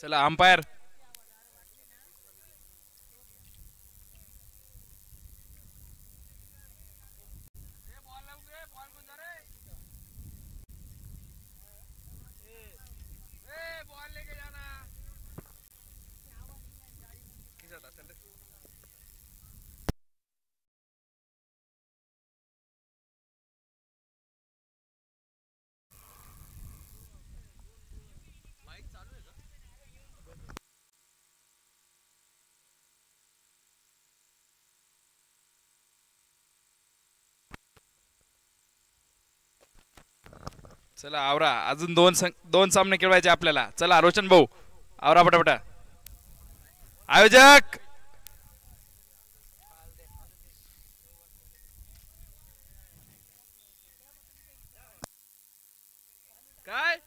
चला अंपायर. चला आवरा, अजून दोन सामने खेळवायचे आपल्याला. चला रोशन भाऊ आवरा पटापटा. आयोजक काय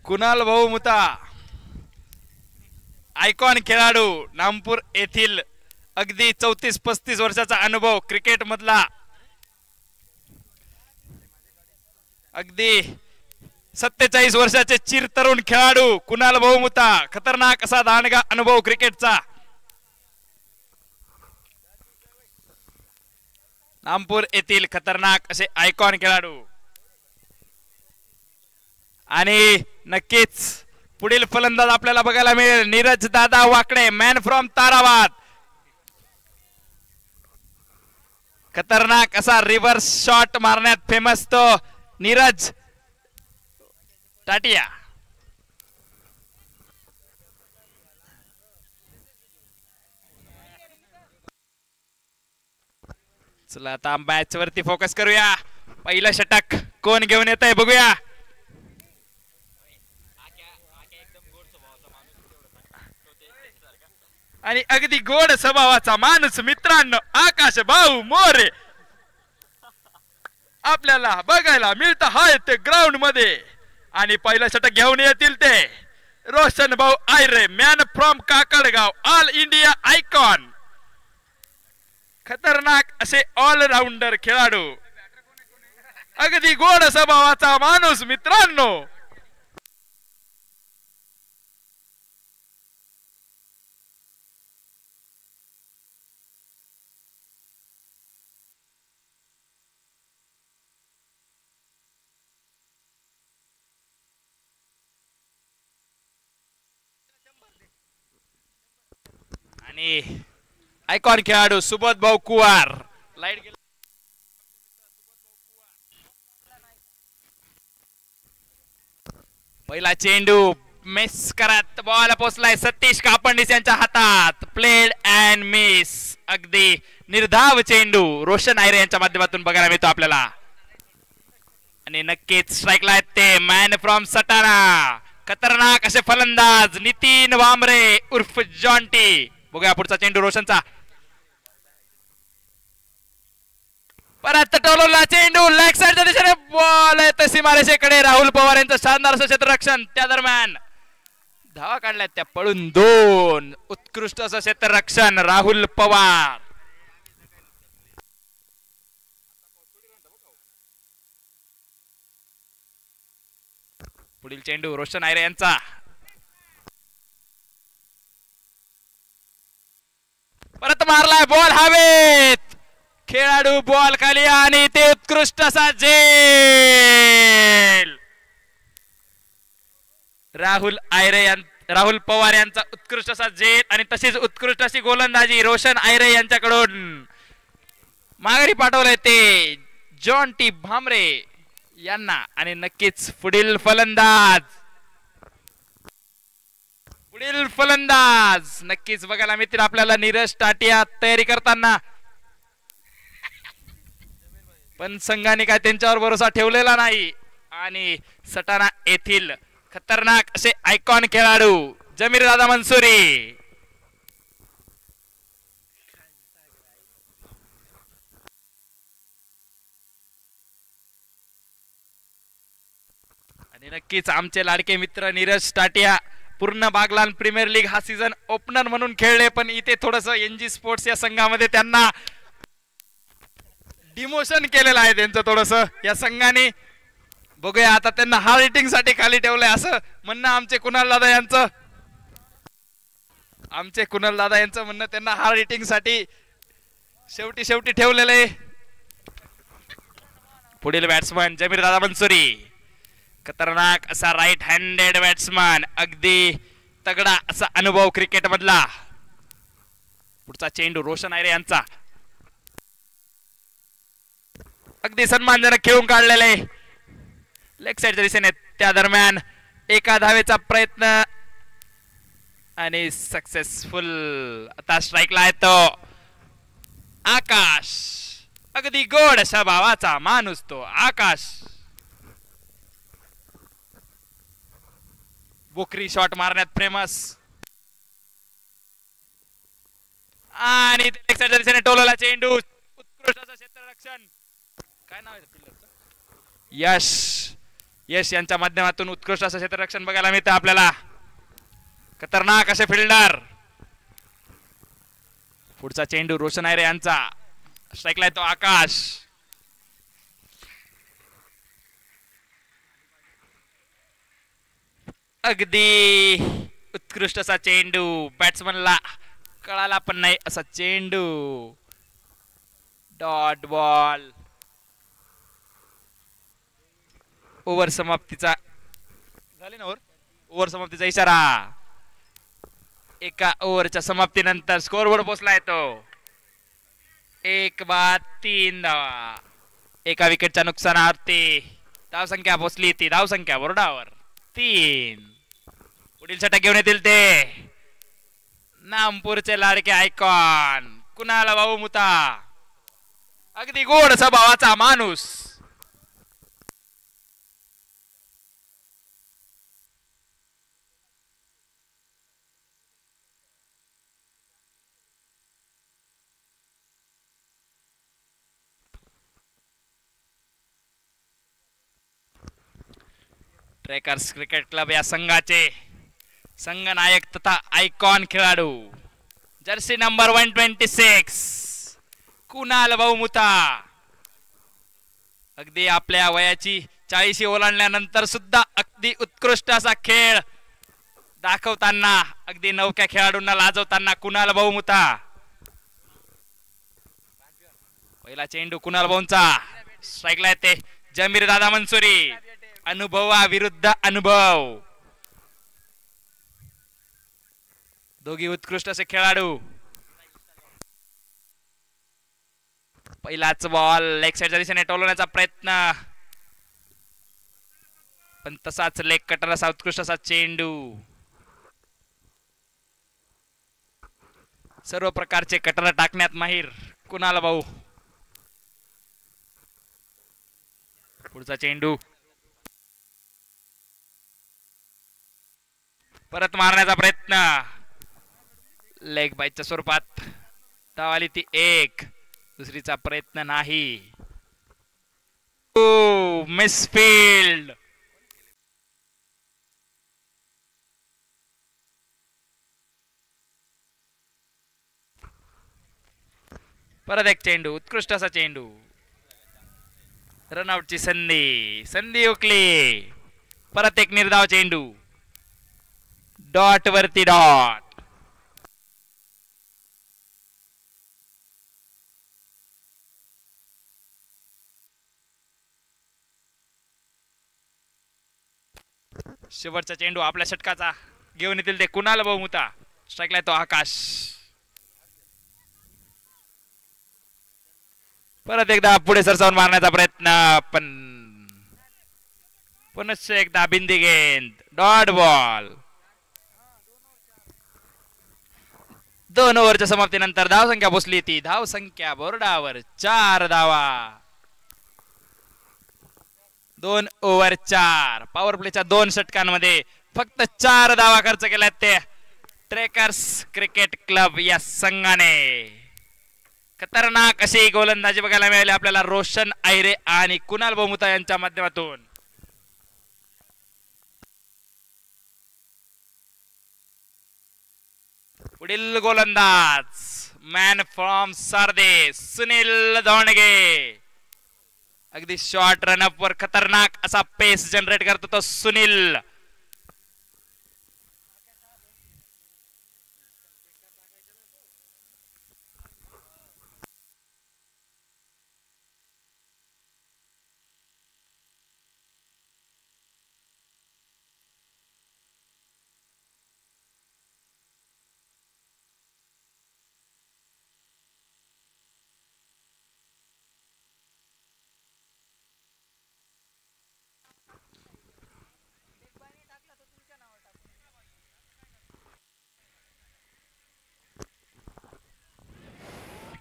कुणाल भाऊ मुता, आयकॉन खेळाडू, नामपूर येथील, अगदी 34-35 वर्षाचा अनुभव क्रिकेट मधला, अगदी 47 वर्षाचे चिरतरुण खेळाडू कुणाल भाऊ मुता. खतरनाक असा दांडगा अनुभव क्रिकेटचा. नामपूर येथील खतरनाक असे आयकॉन खेळाडू. आणि नक्कीच पुढील फलंदाज आपल्याला बघायला मिळेल नीरज दादा वाकडे, मॅन फ्रॉम ताराबाद. खतरनाक असा रिव्हर्स शॉट मारण्यात फेमस तो नीरज टाटिया. चला आता मॅच वरती फोकस करूया. पहिलं षटक कोण घेऊन येत आहे बघूया. आणि अगदी गोड स्वभावाचा माणूस मित्रांनो आकाश भाऊ मोरे आपल्याला बघायला मिळत आहे ते ग्राउंड मध्ये. आणि पहिलं षटक घेऊन येतील ते रोशन भाऊ Ayre, man from Kakadgaon, all India icon. खतरनाक असे ऑलराऊंडर खेळाडू, अगदी गोड स्वभावाचा माणूस मित्रांनो. आणि आयकॉन खेळाडू सुबोध भाऊ कुवार. लाईट गेली. पहिला चेंडू मिस करत बॉल पोचलाय सतीश कापंडिस यांच्या हातात. Played and miss. अगदी निर्धाव चेंडू रोशन आयरे यांच्या माध्यमातून बघायला मिळतो आपल्याला. आणि नक्कीच स्ट्राईकला आहेत ते मॅन फ्रॉम सटाणा, खतरनाक असे फलंदाज नितीन वामरे उर्फ जॉन्टी. बघूया पुढचा चेंडू रोशनचा. परत टोलवला चेंडू लेग साइडच्या दिशेने, बॉल आहे सीमारेषेकडे. राहुल पवार यांचं शानदार असं क्षेत्ररक्षण. त्या दरम्यान धावा काढल्यात त्या पळून 2. उत्कृष्ट असं क्षेत्ररक्षण राहुल पवार. पुढील चेंडू रोशन आयरे यांचा. परत मारलाय बॉल हवेत. खेळाडू बॉल खाली आणि ते उत्कृष्ट असा झेल. राहुल पवार यांचा उत्कृष्ट असा झेल आणि तशीच उत्कृष्ट अशी गोलंदाजी रोशन आयरे यांच्याकडून. माघारी पाठवलंय ते जॉन टी भामरे यांना. आणि नक्कीच पुढील फलंदाज नक्कीच बघायला मिळतील आपल्याला नीरज टाटिया तयारी करताना. पण संघाने काय त्यांच्यावर भरोसा ठेवलेला नाही. आणि सटाणा येथील खतरनाक असे आयकॉन खेळाडू जमीर दादा मंसुरी. आणि नक्कीच आमचे लाडके मित्र नीरज टाटिया पूर्ण बागलान प्रीमियर लीग हा सीझन ओपनर म्हणून खेळले. पण इथे थोडस एनजी स्पोर्ट्स या संघामध्ये त्यांना डिमोशन केलेलं आहे त्यांचं थोडस या संघाने. बघूया आता त्यांना हार्ड हिटिंग साठी खाली ठेवलंय असं म्हणणं आमचे कुणाल दादा यांचं. म्हणणं त्यांना हार्ड हिटिंग साठी शेवटी ठेवलेलं आहे. पुढील बॅट्समन जमीर दादा मनसुरी, खतरनाक असा राईट हँडेड बॅट्समन, अगदी तगडा असा अनुभव क्रिकेट मधला. पुढचा चेंडू रोशन आयरे यांचा, अगदी सन्मानजनक खेळून काढलेले लेग साईडच्या दिशेने. त्या दरम्यान एका धावेचा प्रयत्न आणि सक्सेसफुल. आता स्ट्राईकला येतो आकाश, अगदी गोड अशा भावाचा माणूस तो आकाश. बोकरी शॉट मारण्यात फेमस आणि टोलला चेंडू. उत्कृष्ट असं क्षेत्ररक्षण. काय नाव आहे यश यांच्या माध्यमातून उत्कृष्ट असं क्षेत्ररक्षण बघायला मिळतं आपल्याला. खतरनाक असे फिल्डर. पुढचा चेंडू रोशन आयरे यांचा, स्ट्राईकला येतो आकाश. अगदी उत्कृष्ट असा चेंडू, बॅट्समनला कळाला पण नाही असा चेंडू. Dot ball. ओव्हर समाप्तीचा झाली ना ओव्हर समाप्तीचा इशारा. एका ओव्हरच्या समाप्तीनंतर स्कोरबोर्ड पोहोचला येतो 1-3 धावा. एका विकेटच्या नुकसानावरती धावसंख्या पोहोचली ती धावसंख्या बोर्डावर 3. पुढील षटक घेऊन येतील ते नामपूरचे लाडके आयकॉन कुणाल भाऊ मुता, अगदी गोड स्वभावाचा माणूस. ट्रेकर्स क्रिकेट क्लब या संघाचे संघनायक तथा आयकॉन खेळाडू जर्सी नंबर 126 कुणाल भाऊ मुता. अगदी आपल्या वयाची 40 ओलांडल्यानंतर सुद्धा अगदी उत्कृष्ट असा खेळ दाखवताना, अगदी नवख्या खेळाडूंना लाजवताना कुणाल भाऊ मुता. पहिला चेंडू कुणाल भाऊंचा, स्ट्राईकला येते जमीर दादा मनसुरी. अनुभवाविरुद्ध अनुभव, दोघी उत्कृष्ट असे खेळाडू. पहिलाच बॉल लेग साईडच्या दिशेने टोलवण्याचा प्रयत्न, पण तसाच लेग कटर असा उत्कृष्ट असा चेंडू. सर्व प्रकारचे कटर टाकण्यात माहीर कुणाल भाऊ. पुढचा चेंडू परत मारण्याचा प्रयत्न, लेग बाईच्या स्वरूपात धाव आली ती 1. दुसरीचा प्रयत्न नाही. मिसफील्ड. परत एक चेंडू, उत्कृष्ट असा चेंडू. रनआउटची संधी हुकली. परत एक निर्धाव चेंडू, डॉट वरती डॉट. शेवटचा चेंडू आपल्या षटकाचा घेऊन येतील ते कुणाल भाऊ मुता. स्ट्राईकला येतो आकाश. परत एकदा पुढे सरसावून मारण्याचा प्रयत्न, पण पुनश्च एकदा बिंदी गेंद, डॉट बॉल. 2 ओव्हरच्या समाप्तीनंतर धावसंख्या पोहोचली ती धावसंख्या बोर्डावर 4 धावा. 2 ओव्हर 4. पॉवर प्लेच्या 2 षटकांमध्ये फक्त 4 धावा खर्च केल्यात ते ट्रेकर्स क्रिकेट क्लब या संघाने. खतरनाक अशी गोलंदाजी बघायला मिळाली आपल्याला रोशन आयरे आणि कुणाल भाऊ मुता यांच्या माध्यमातून. पुढील गोलंदाज मॅन फ्रॉम सारदे सुनील धोंडगे. अगदी शॉर्ट रनअप वर खतरनाक असा पेस जनरेट करतो तो सुनील.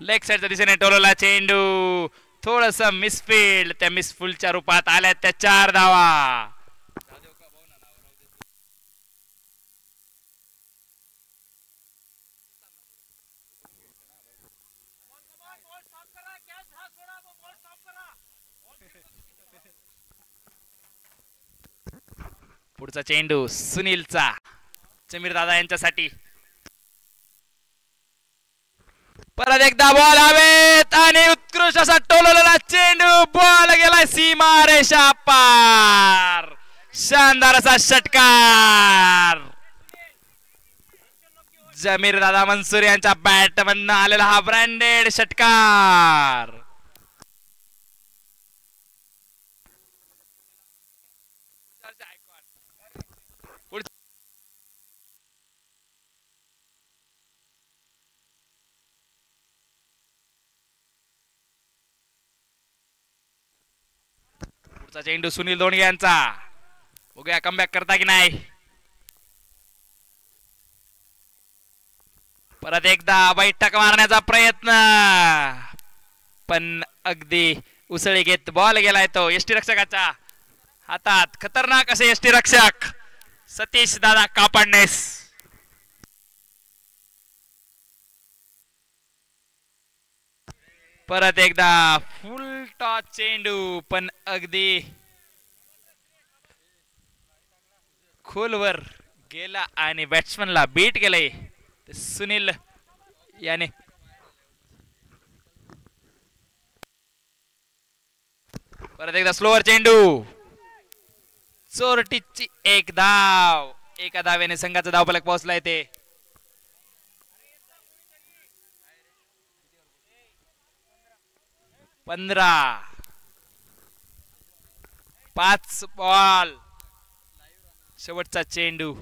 लेग साईडच्या दिशेने टोलवला चेंडू. थोडस मिसफील्ड. त्या मिसफुलच्या रूपात आल्या त्या 4 धावा. पुढचा चेंडू सुनीलचा. समीर दादा यांच्यासाठी. परत एकदा बॉल हवेत आणि उत्कृष्ट असा टोलवलेला चेंडू. बॉल गेलाय सीमा रेषा पार. शानदार असा षटकार. जमीर दादा मनसूर यांच्या बॅट मधनं आलेला हा ब्रँडेड षटकार. पुढचा चेंडू सुनील धोंडगे यांचा. बघूया कमबॅक करता की नाही. परत एकदा बैठक मारण्याचा प्रयत्न, पण अगदी उसळी घेत बॉल गेलाय तो यष्टी रक्षकाच्या हातात. खतरनाक असे यष्टी रक्षक सतीश दादा कापडनेस. परत एकदा फुल टॉस चेंडू, पण अगदी खोलवर गेला आणि बॅट्समनला बीट केलंय सुनील याने. परत एकदा स्लोअर चेंडू. चोरटीची एक धाव. एका धावेने संघाचा धावफलक पोहोचलाय ते. पंधरा. 5 बॉल. शेवटचा चेंडू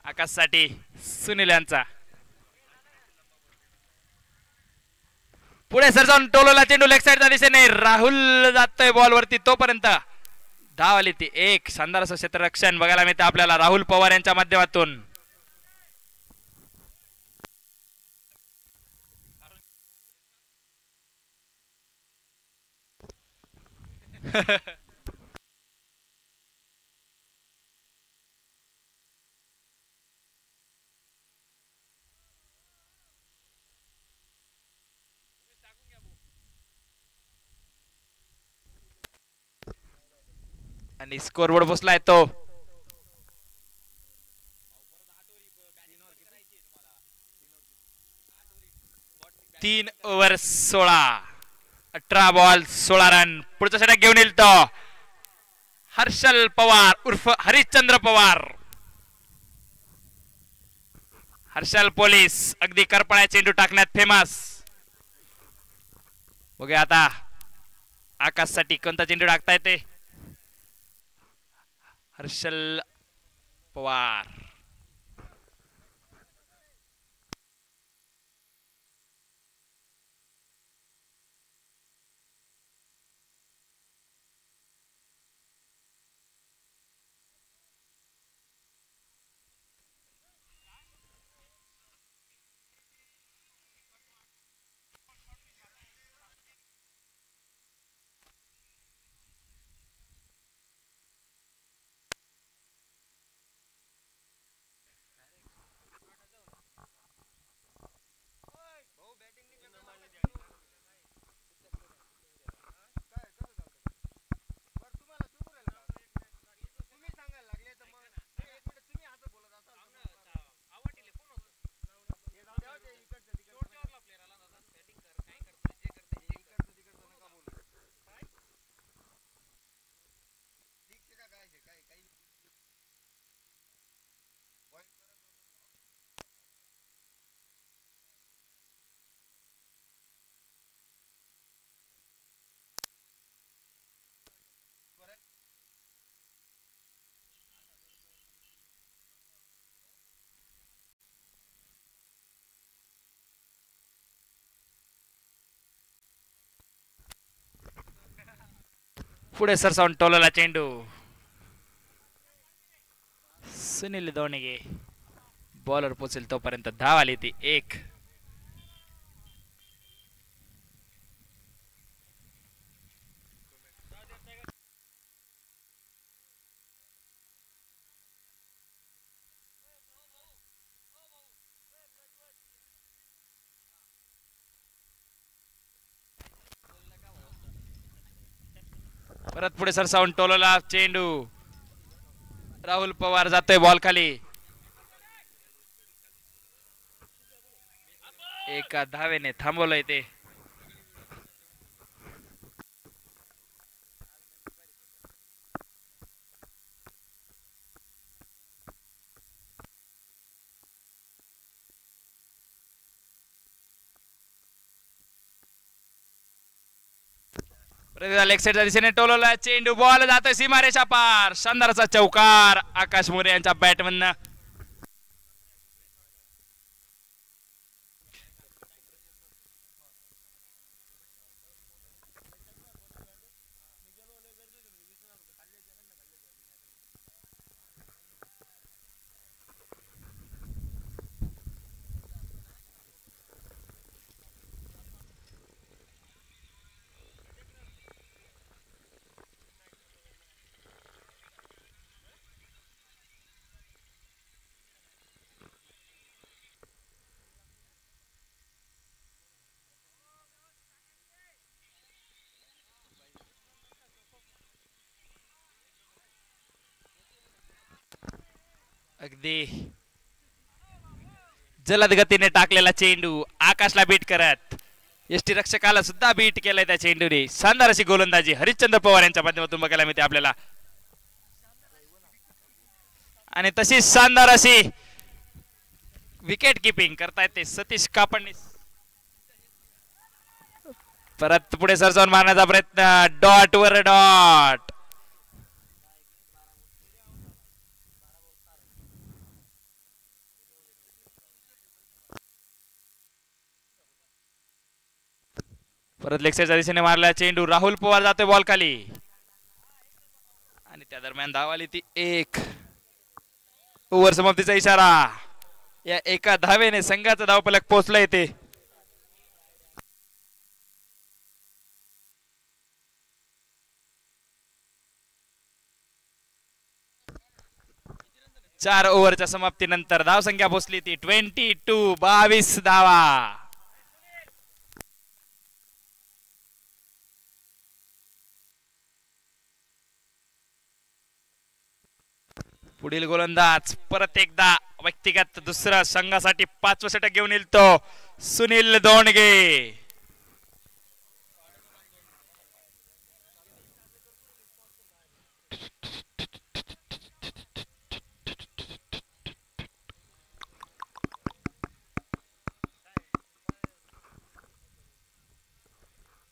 आकाशसाठी सुनील यांचा. पुढे सर जाऊन टोलवला चेंडू लेग साईडच्या दिशेने. राहुल जातोय बॉल वरती. तोपर्यंत धाव आली ती एक. शानदार असं क्षेत्ररक्षण बघायला मिळतं आपल्याला राहुल पवार यांच्या माध्यमातून. आणि स्कोरबोर्ड बसलाय तो. तीन ओव्हर 16. 18 ball 16 run. पुढचा षटक घेऊन येईल तो हर्षल पवार उर्फ हरिश्चंद्र पवार. हर्षल पोलीस अगदी करपळ्या चेंडू टाकण्यात फेमस. बघूया आता आकाशसाठी कोणता चेंडू टाकता येते. हर्षल पवार. पुढे सरसावून टोलला चेंडू. सुनील दोणगे बॉलर पोचेल तोपर्यंत धाव आली ती 1. परत पुढे सरसावून टोलला चेंडू. राहुल पवार जातोय बॉल खाली. एका धावेने थांबवलंय ते. लेग साईडच्या दिशेने टोलवला चेंडू. बॉल जातोय सीमारेषा पार. शानदारचा चौकार आकाश मोरे यांच्या बॅटमधनं. अगदी जलद गतीने टाकलेला चेंडू आकाशला बीट करत यष्टी रक्षकाला सुद्धा बीट केलाय त्या चेंडूने. शानदार अशी गोलंदाजी हरिश्चंद्र पवार यांच्या माध्यमातून बघायला मिळते आपल्याला. आणि तशी शानदार अशी विकेट किपिंग करतायत ते सतीश कापडणीस. परत पुढे सरसावून मारण्याचा प्रयत्न. डॉट वर डॉट. परत लेक्सरच्या दिशेने मारला चेंडू. राहुल पवार जातोय बॉल खाली आणि त्या दरम्यान धाव आली ती 1. ओव्हर समाप्तीचा इशारा. या एका धावेने संघाचा धावफलक पोहोचला येते. चार ओव्हरच्या समाप्तीनंतर धावसंख्या पोहोचली ती 22. 22 धावा. पुढील गोलंदाज परत एकदा व्यक्तिगत दुसरा संघासाठी 5वं षटक घेऊन येईल तो सुनील दोणगे.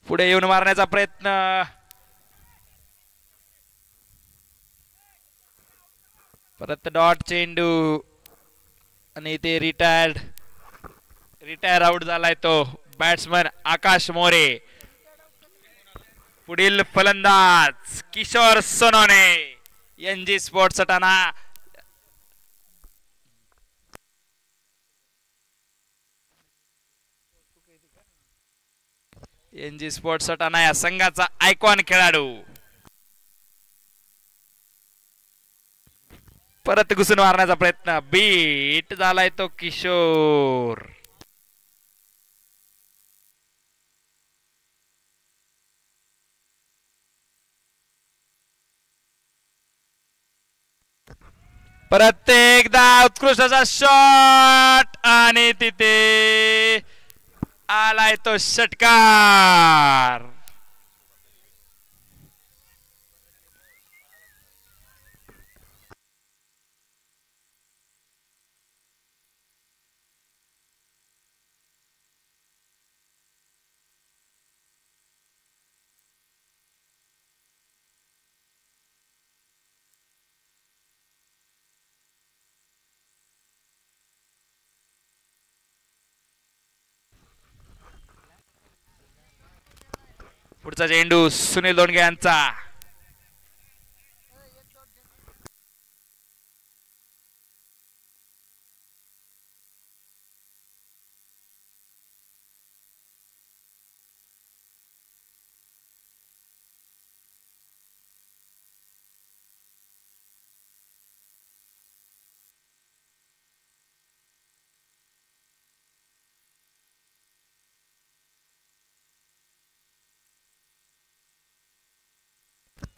पुढे येऊन मारण्याचा प्रयत्न. परत डॉट चेंडू आणि ते रिटायर आउट झालाय तो बॅट्समन आकाश मोरे. पुढील फलंदाज Kishor Sonone NG sports Satana. NG sports Satana या संघाचा आयकॉन खेळाडू. परत घुसून मारण्याचा प्रयत्न. बीट झालाय तो किशोर. परत एकदा उत्कृष्ट असा शॉट आणि तिथे आलाय तो षटकार. पुढचा चेंडू सुनील दोणगे यांचा.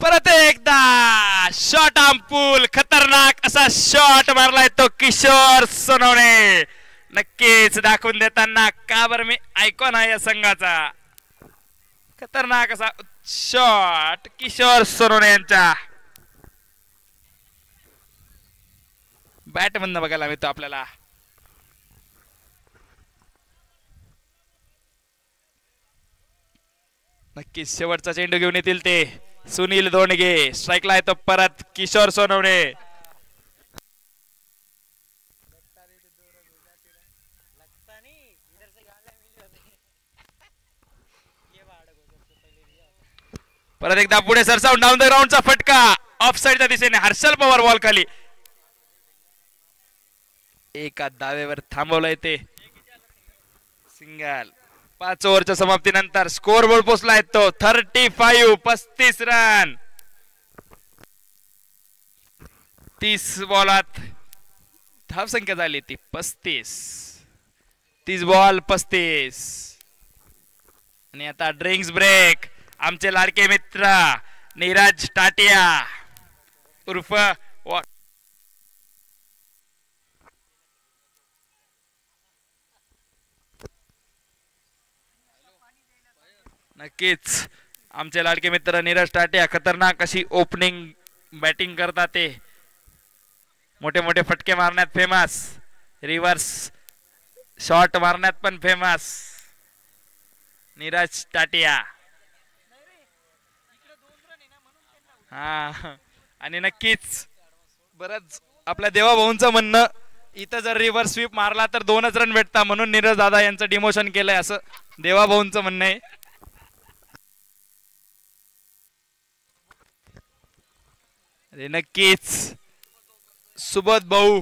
परत एकदा शॉट पूल खतरनाक असा शॉट मारलाय तो किशोर सोनवणे. नक्कीच दाखवून देताना का बरं मी आयकॉन आहे या संघाचा. खतरनाक असा शॉट किशोर सोनवणे यांच्या बॅट मधनं बघायला मिळतो आपल्याला. नक्कीच शेवटचा चेंडू घेऊन येतील ते सुनील दोंडगे. स्ट्राईकला येतो परत किशोर सोनवणे. परत एकदा पुढे सरसावून डाऊन द ग्राउंडचा फटका ऑफ साइडच्या दिशेने. हर्षल पवार बॉल खाली. एका दावेवर थांबवलंय ते सिंगल. 5 ओव्हरच्या समाप्तीनंतर स्कोर बोर्ड पोहोचलाय तो 35 रन. 30 बॉलात धाव संख्या झाली ती 35. 30 बॉल 35. आणि आता ड्रिंक्स ब्रेक. आमचे लाडके मित्र नीरज टाटिया उर्फ नक्कीच आमचे लाडके मित्र नीरज टाटिया खतरनाक अशी ओपनिंग बॅटिंग करतात ते. मोठे मोठे फटके मारण्यात फेमस. रिव्हर्स शॉट मारण्यात पण फेमस नीरज टाटिया. हा आणि नक्कीच बरंच आपल्या देवाभाऊंचं म्हणणं इथं जर रिव्हर्स स्वीप मारला तर 2च रन भेटता म्हणून नीरज दादा यांचं डिमोशन केलंय असं देवाभाऊंचं म्हणणं आहे. नक्कीच सुबोध भाऊ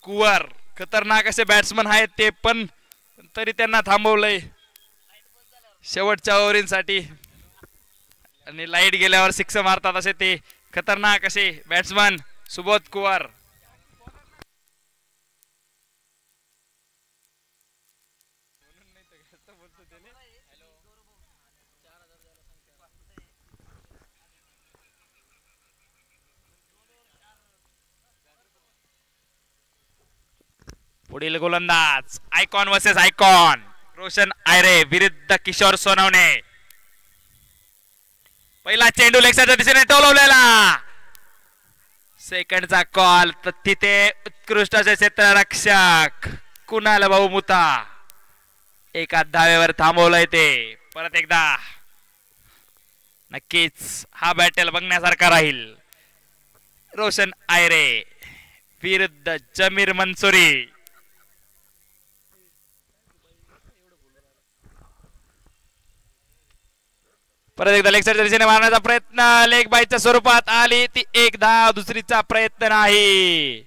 कुवर खतरनाक असे बॅट्समन आहेत ते पण तरी त्यांना थांबवलंय शेवटच्या ओव्हरींसाठी. आणि लाईट गेल्यावर 6 मारतात असे ते खतरनाक असे बॅट्समन सुबोध कुवर. पुढील गोलंदाज icon versus icon. Roshan Ayre विरुद्ध किशोर सोनवणे. पहिला चेंडू लेगच्या दिशेने टोलवलेला. सेकंडचा कॉल तर तिथे उत्कृष्ट असे क्षेत्ररक्षक कुणाल भाऊ मुता एका धावेवर थांबवलंय ते. परत एकदा नक्कीच हा बॅटल बघण्यासारखा राहील. रोशन आयरे विरुद्ध जमीर मंसुरी. परत एकदा लेगच्या दिशेने मारण्याचा प्रयत्न. लेग बाईच्या स्वरूपात आली ती 1 धाव. दुसरीचा प्रयत्न नाही.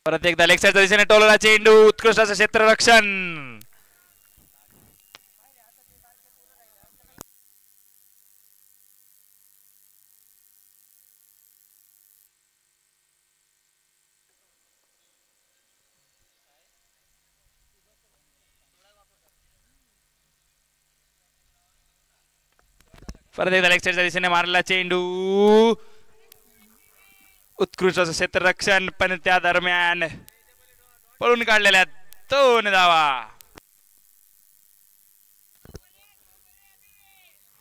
परत एकदा लेगच्या दिशेने टोलला चेंडू. उत्कृष्ट असं क्षेत्ररक्षण. परत एकदा लेगच्या दिशेने मारला चेंडू. उत्कृष्ट असं क्षेत्ररक्षण पण त्या दरम्यान पळून काढलेल्या 2 धावा.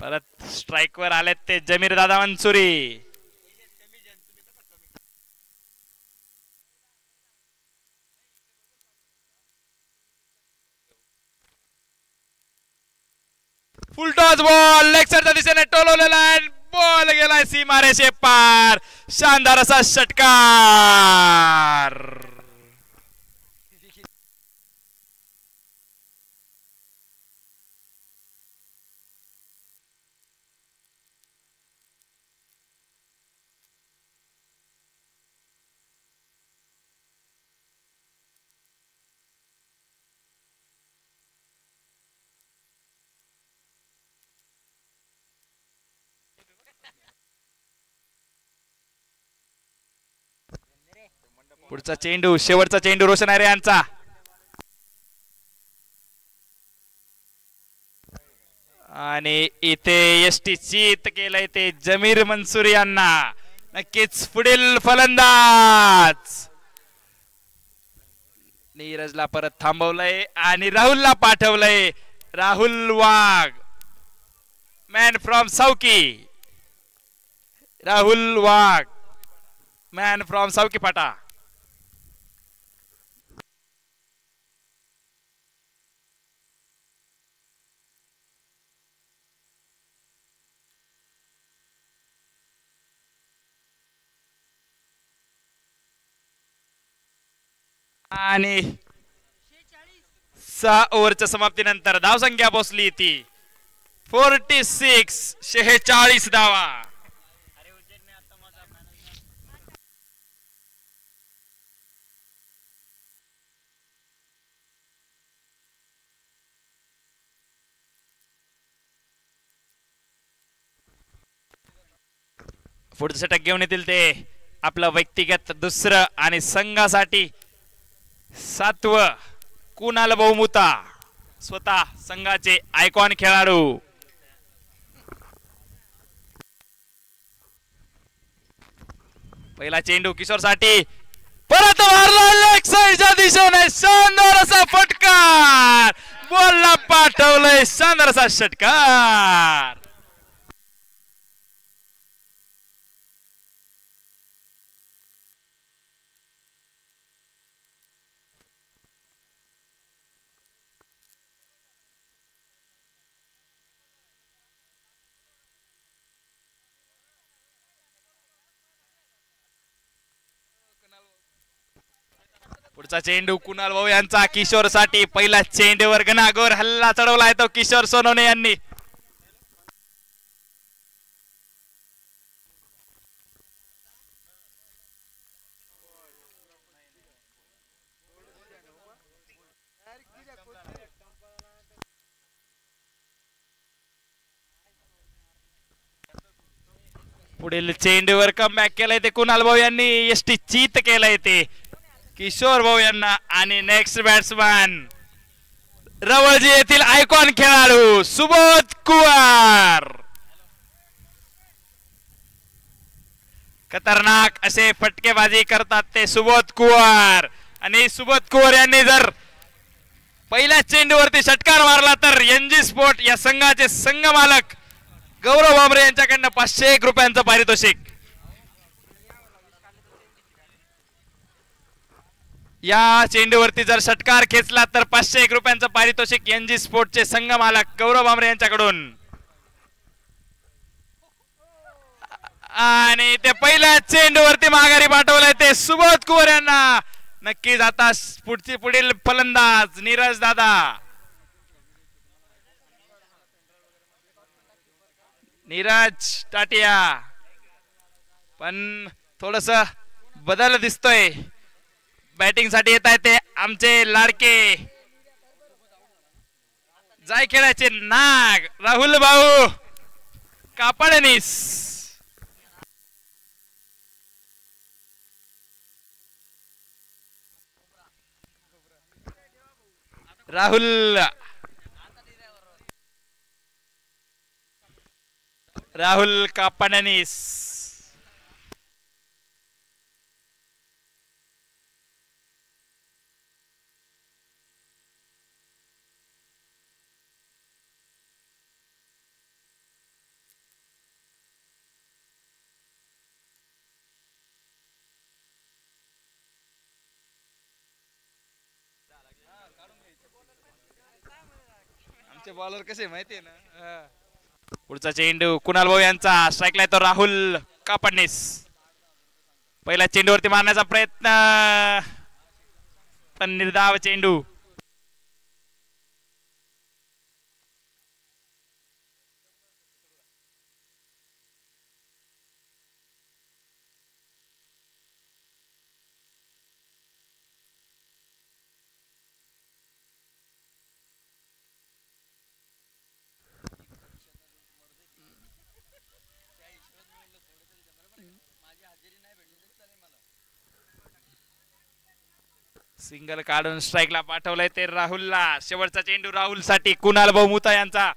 परत स्ट्राइक वर आलेत ते जमीर दादा मंसुरी. फुल टॉस बॉल लेगच्या दिशेने टोलवलेला बॉल गेलाय सीमारेषे पार. शानदार असा षटकार. पुढचा चेंडू, शेवटचा चेंडू रोशन आयरे यांचा. आणि इथे एसटी चीत केलंय ते जमीर मंसूर यांना. नक्कीच पुढील फलंदाज नीरजला परत थांबवलंय आणि राहुलला पाठवलंय. Rahul Wagh, man from Savki. Rahul Wagh, man from Savki Phata. आणि 6 ओव्हरच्या समाप्तीनंतर धावसंख्या पोहोचली ती 46. 46 धावा. पुढचं षटक घेऊन येतील ते आपलं व्यक्तिगत दुसरं आणि संघासाठी 7वं. कुणाल बहुमुता, स्वतः संघाचे आयकॉन खेळाडू. पहिला चेंडू किशोर साठी, परत मारला लेग साइडच्या दिशेने. शानदार असा फटकार, बॉलला पाठवलंय. शानदार असा षटकार. पुढचा चेंडू कुणाल भाऊ यांचा किशोर साठी. पहिला चेंडूवर गणागोर हल्ला चढवलाय तो किशोर सोनवणे यांनी. पुढील चेंडूवर कमबॅक केलंय ते कुणाल भाऊ यांनी. एसटी चीत केलंय ते किशोर भाऊ यांना. आणि नेक्स्ट बॅट्समॅन रवळजी येथील आयकॉन खेळाडू सुबोध कुवार. खतरनाक असे फटकेबाजी करतात ते सुबोध कुवार. आणि सुबोध कुवार यांनी जर पहिल्या चेंडूवरती षटकार मारला तर एनजी स्पोर्ट या संघाचे संघ मालक गौरव भामरे यांच्याकडनं 501 रुपयांचं पारितोषिक. या चेंडूवरती जर षटकार खेचला तर 501 रुपयांचं पारितोषिक एनजी स्पोर्टचे संघ मालक गौरव भामरे यांच्याकडून. आणि ते पहिल्या चेंडूवरती माघारी पाठवलंय ते सुबोध कुवर यांना. नक्कीच आता पुढील फलंदाज नीरज दादा. नीरज टाटिया, पण थोडस बदल दिसतोय. बॅटिंग साठी येत आहे ते आमचे लाडके जाय खेळाचे नाग राहुल भाऊ कापडनीस. राहुल कापडनीस. आमचे बॉलर कसे माहितीये ना. पुढचा चेंडू कुणाल भाऊ यांचा. स्ट्राईकला येतो राहुल कापडनीस. पहिल्या चेंडूवरती मारण्याचा प्रयत्न पण निर्धाव चेंडू. सिंगल काढून स्ट्राईकला पाठवलंय ते राहुलला. शेवटचा चेंडू राहुल साठी कुणाल बहुमुता यांचा.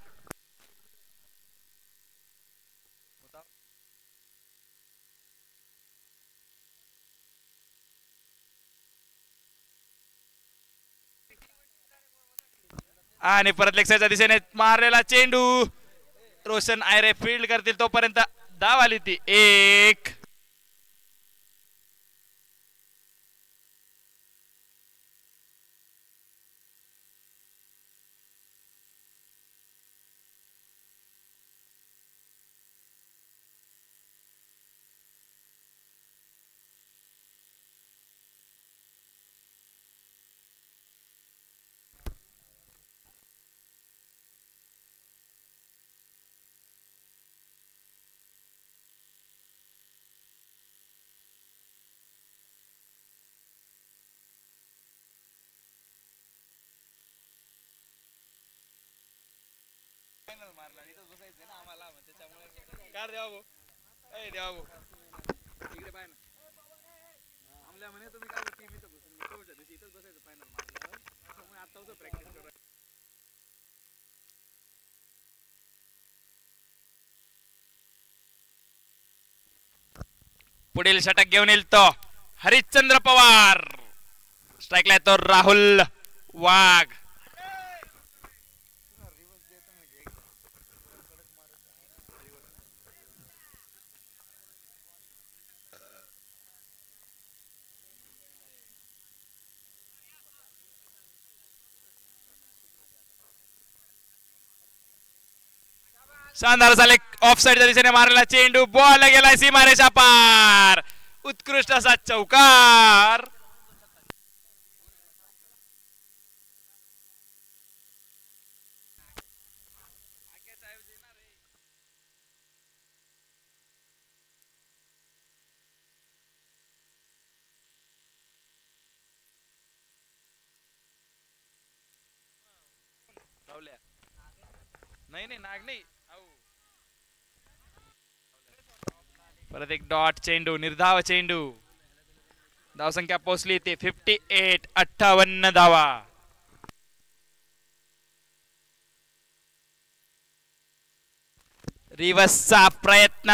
आणि परत लेक्सच्या दिशेने मारलेला चेंडू. रोशन आयरे फील्ड करतील तोपर्यंत धाव आली ती एक. पुढील षटक घेऊन येईल तो हरिश्चंद्र पवार. स्ट्राईकला येतो राहुल वाघ. शानदार झाले. ऑफ साइडच्या दिशेने मारलेला चेंडू. बॉल गेलाय सीमारेषा पार. उत्कृष्ट असा चौकार. नाही नाही नाग नाही. परत एक डॉट चेंडू. निर्धाव चेंडू. धावसंख्या पोहोचली ती 58. 58 धावा. रिवर्सचा प्रयत्न.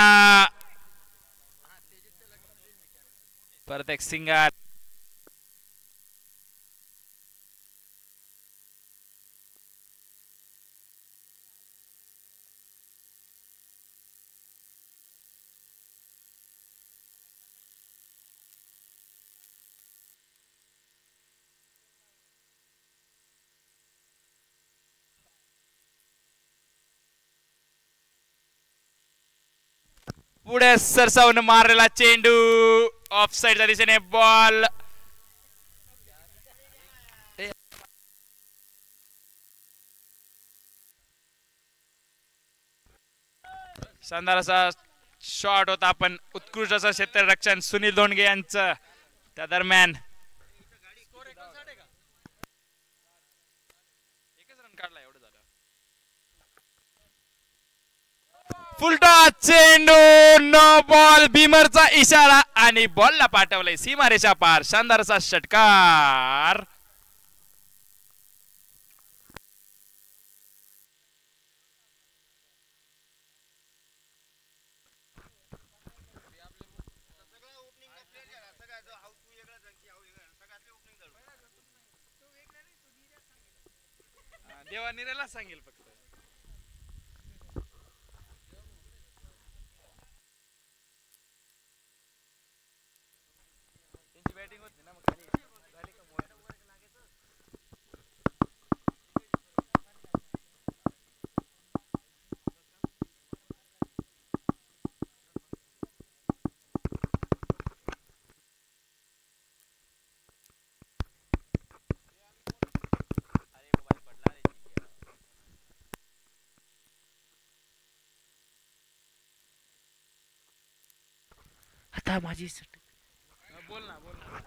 परत एक सिंगल. पुढे सरसावून मारलेला चेंडू. ऑफ साइडच्या दिशेने बॉल. शानदार असा शॉट होता. पण उत्कृष्ट असं क्षेत्ररक्षण सुनील धोंडगे यांचं त्या दरम्यान. फुलटॉस चेंडू. No ball. भीमरचा इशारा आणि बॉलला पाठवलंय सीमारेषा पार. शानदार असा षटकार. देवा निरेला सांगेल फक्त. बॅटिंग होती ना मग खाली झाली का मोड. आता माझी बोल ना बोल ना.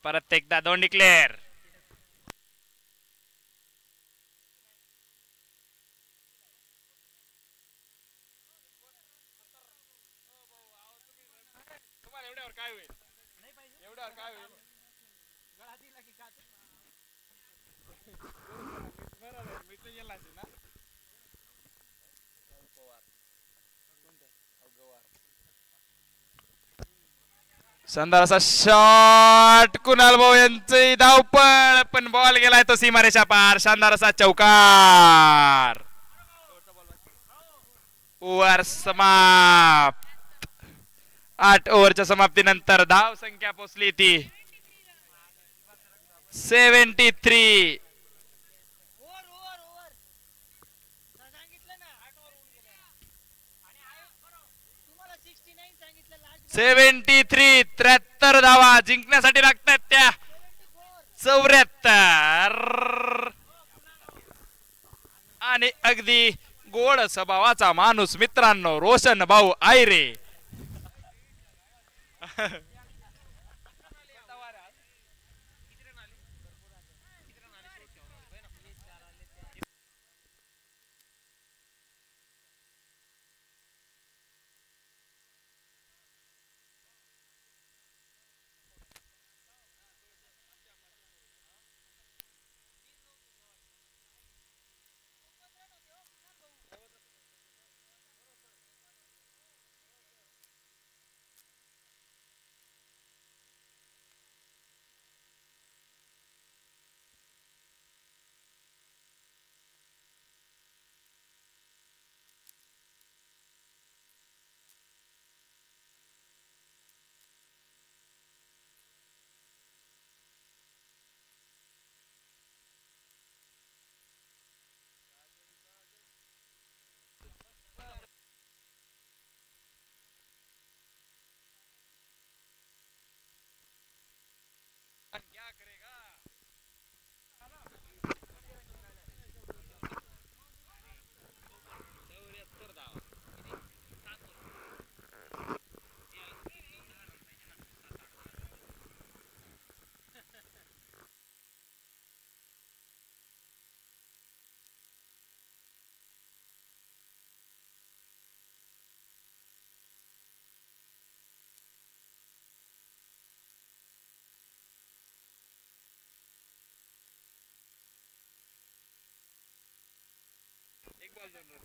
परत एकदा दोन डिक्लेअर. काय होईल एवढ्यावर काय होईल शानदार असा शॉट कुणाल भाऊ यांची धावपळ पण बॉल गेलाय तो सीमारेषा पार शानदार असा चौकार ओव्हर समाप्त 8 ओव्हरच्या समाप्तीनंतर धाव संख्या पोहोचली ती 73 73 धावा जिंकण्यासाठी लागतात त्या 74 आणि अगदी गोड स्वभावाचा माणूस मित्रांनो रोशन भाऊ आयरे क्या करेगा एक बॉल दोन रन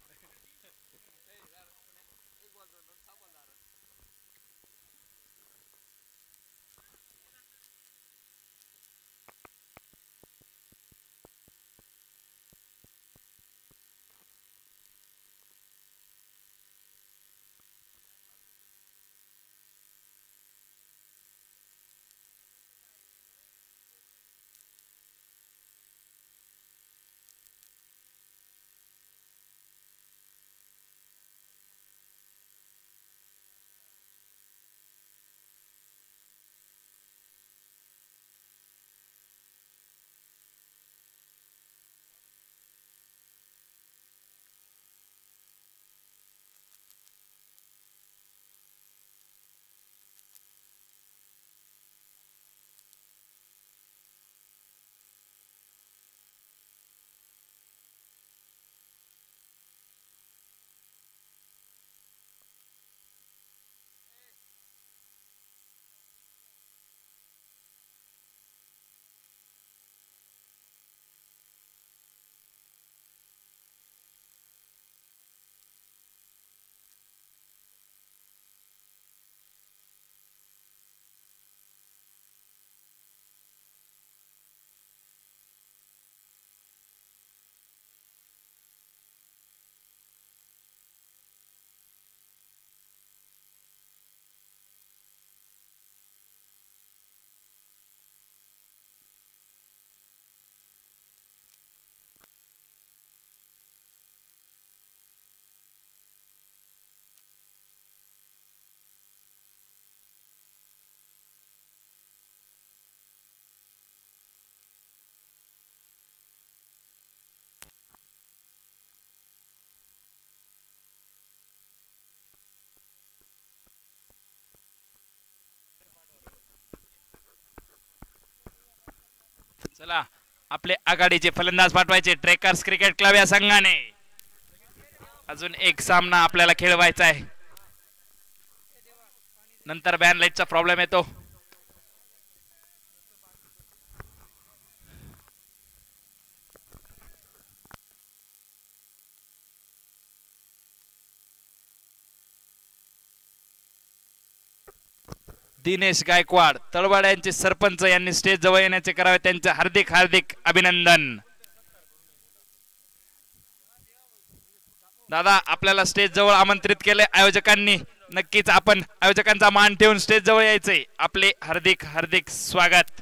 चला आपले आघाडीचे फलंदाज पाठवायचे ट्रेकर्स क्रिकेट क्लब या संघाने अजून एक सामना आपल्याला खेळवायचा आहे नंतर बॅन लाईटचा प्रॉब्लेम येतो. दिनेश गायकवाड तळवाड्यांचे सरपंच यांनी स्टेज जवळ येण्याचे करावे त्यांचे हार्दिक हार्दिक अभिनंदन. दादा आपल्याला स्टेज जवळ आमंत्रित केले आयोजकांनी. नक्कीच आपण आयोजकांचा मान ठेवून स्टेज जवळ यायचंय. आपले हार्दिक हार्दिक स्वागत.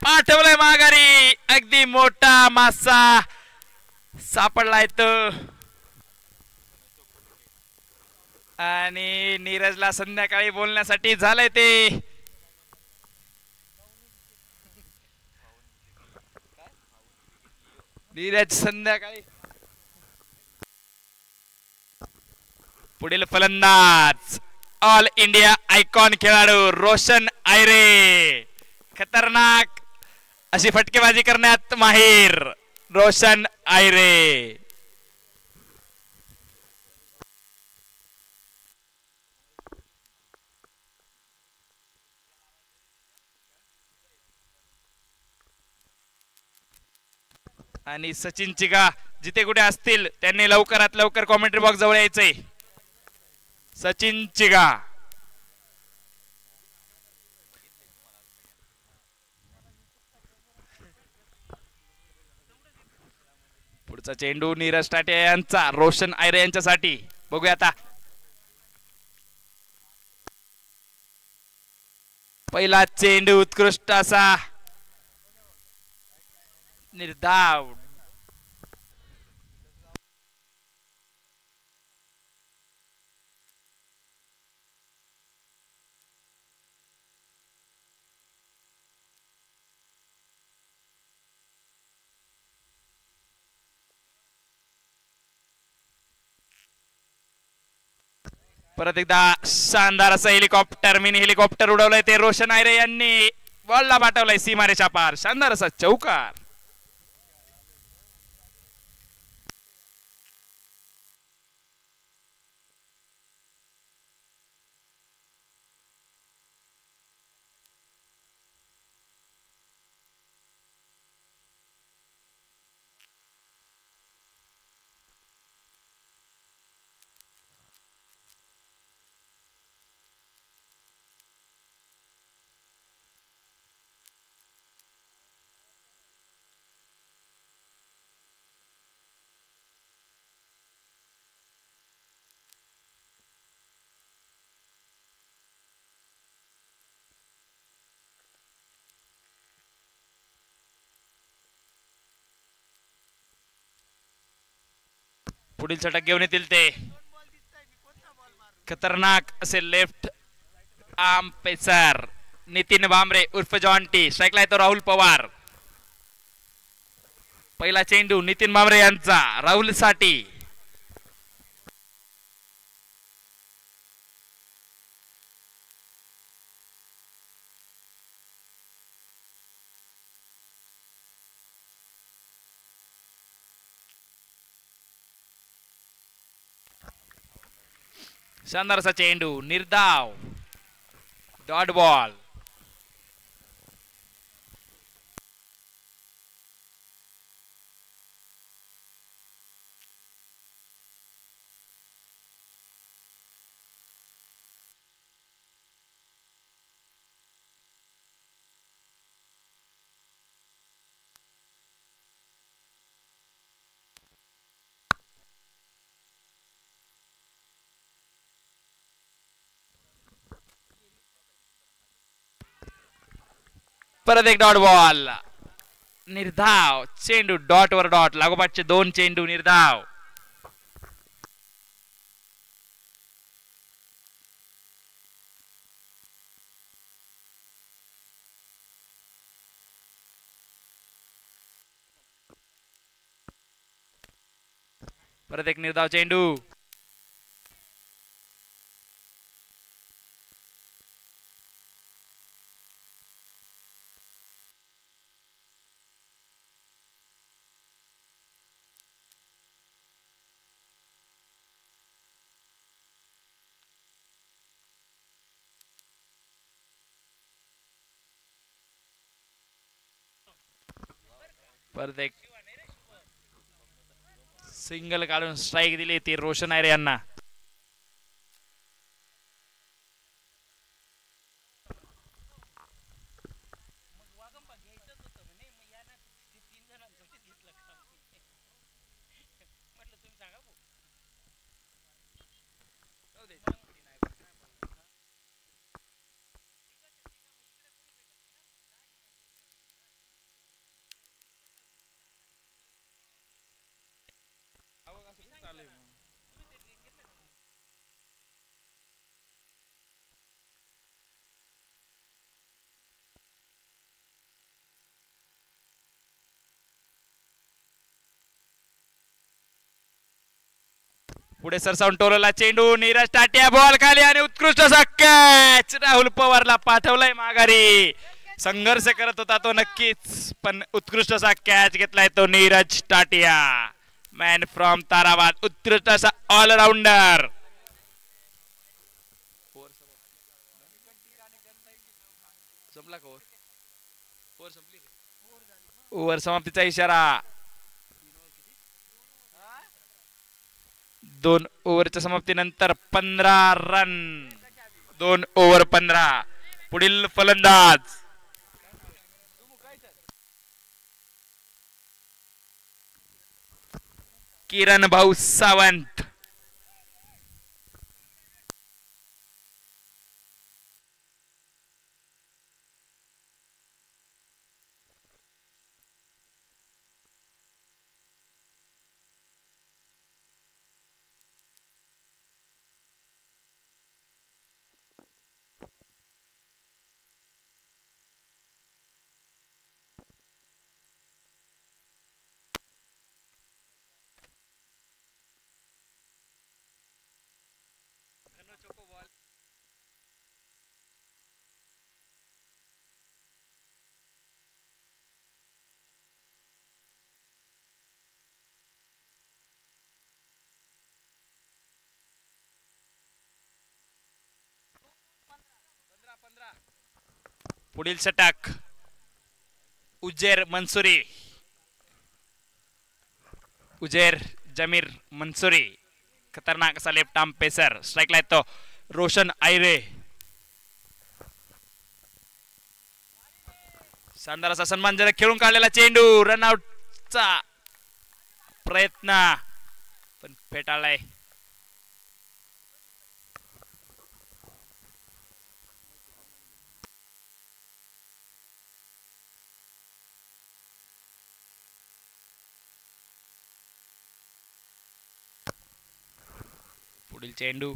पाठवलंय माघारी. अगदी मोठा मासा सापडलाय तो. आणि नीरजला संध्याकाळी बोलण्यासाठी झालंय ते. नीरज संध्याकाळी. पुढील फलंदाज ऑल इंडिया आयकॉन खेळाडू रोशन आयरे. खतरनाक अशी फटकेबाजी करण्यात माहीर रोशन आयरे. आणि सचिन चिगा जिथे कुठे असतील त्यांनी लवकरात लवकर कॉमेंट्री बॉक्स जवळ यायचंय. सचिन चिगा. पुढचा चेंडू नीरज टाटे यांचा रोशन आयरे यांच्यासाठी. बघूया आता. पहिला चेंडू उत्कृष्ट असा निर्धाव. परत एकदा शानदार असं हेलिकॉप्टर मिनी हेलिकॉप्टर उडवलंय ते रोशन आयरे यांनी. बॉलला पाठवलंय सीमारेषा पार. शानदार असा चौकार. पुढील षटक घेऊन येतील ते. खतरनाक असे left arm pacer Nitin Bhambare उर्फ जॉन्टी. स्ट्राईकला येतो राहुल पवार. पहिला चेंडू नितीन भांबरे यांचा राहुल साठी. शानदार असा चेंडू निर्धाव. Dot ball. परत एक डॉट बॉल. निर्धाव चेंडू डॉट वर डॉट. लागोपाठचे दोन चेंडू निर्धाव. परत एक निर्धाव चेंडू. परत एक सिंगल काढून स्ट्राईक दिली ती रोशन आयरे यांना. पुढे सरसावून टोलला चेंडू, नीरज टाटिया बॉल खाली आणि उत्कृष्ट असा कॅच. राहुल पवारला पाठवलाय माघारी. संघर्ष करत होता तो नक्कीच, पण उत्कृष्ट असा कॅच घेतलाय तो नीरज टाटिया. मॅन फ्रॉम ताराबाद, उत्कृष्ट असा ऑलराऊंडर. ओव्हर समाप्तीचा इशारा. 2 ओव्हरच्या समाप्तीनंतर 15 रन. 2 ओव्हर 15. पुढील फलंदाज किरण भाऊ सावंत. पुढील षटक उजेर मंसुरी. उजेर जमीर मंसुरी, खतरनाक असा लेफ्ट आर्म पेसर. स्ट्राईकला येतो रोशन आयरे. शानदार असा सन्मानजनक खेळून काढलेला चेंडू. रनआउटचा प्रयत्न पण फेटाळलाय. पुढील चेंडू,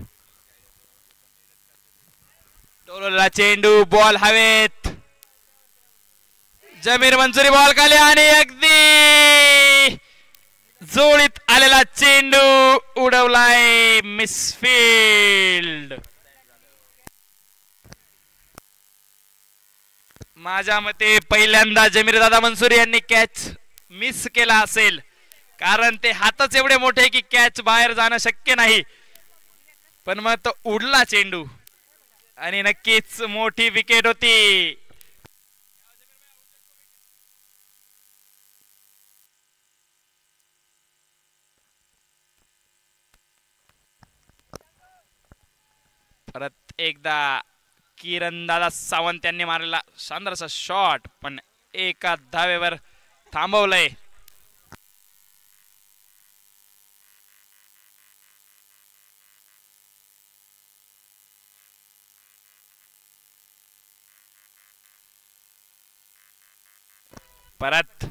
टोलला चेंडू, बॉल हवेत. जमीर मंसुरी बॉल खाली आणि अगदी जोडीत आलेला चेंडू उडवलाय मिसफील्ड. माझ्या मते पहिल्यांदा जमीर दादा मंसुरी यांनी कॅच मिस केला असेल, कारण ते हातच एवढे मोठे की कॅच बाहेर जाणं शक्य नाही. पण मग तो उडला चेंडू आणि नक्कीच मोठी विकेट होती. परत एकदा किरण दादा सावंत यांनी मारलेला शानदार असा शॉट, पण एका धावेवर थांबवलंय. परत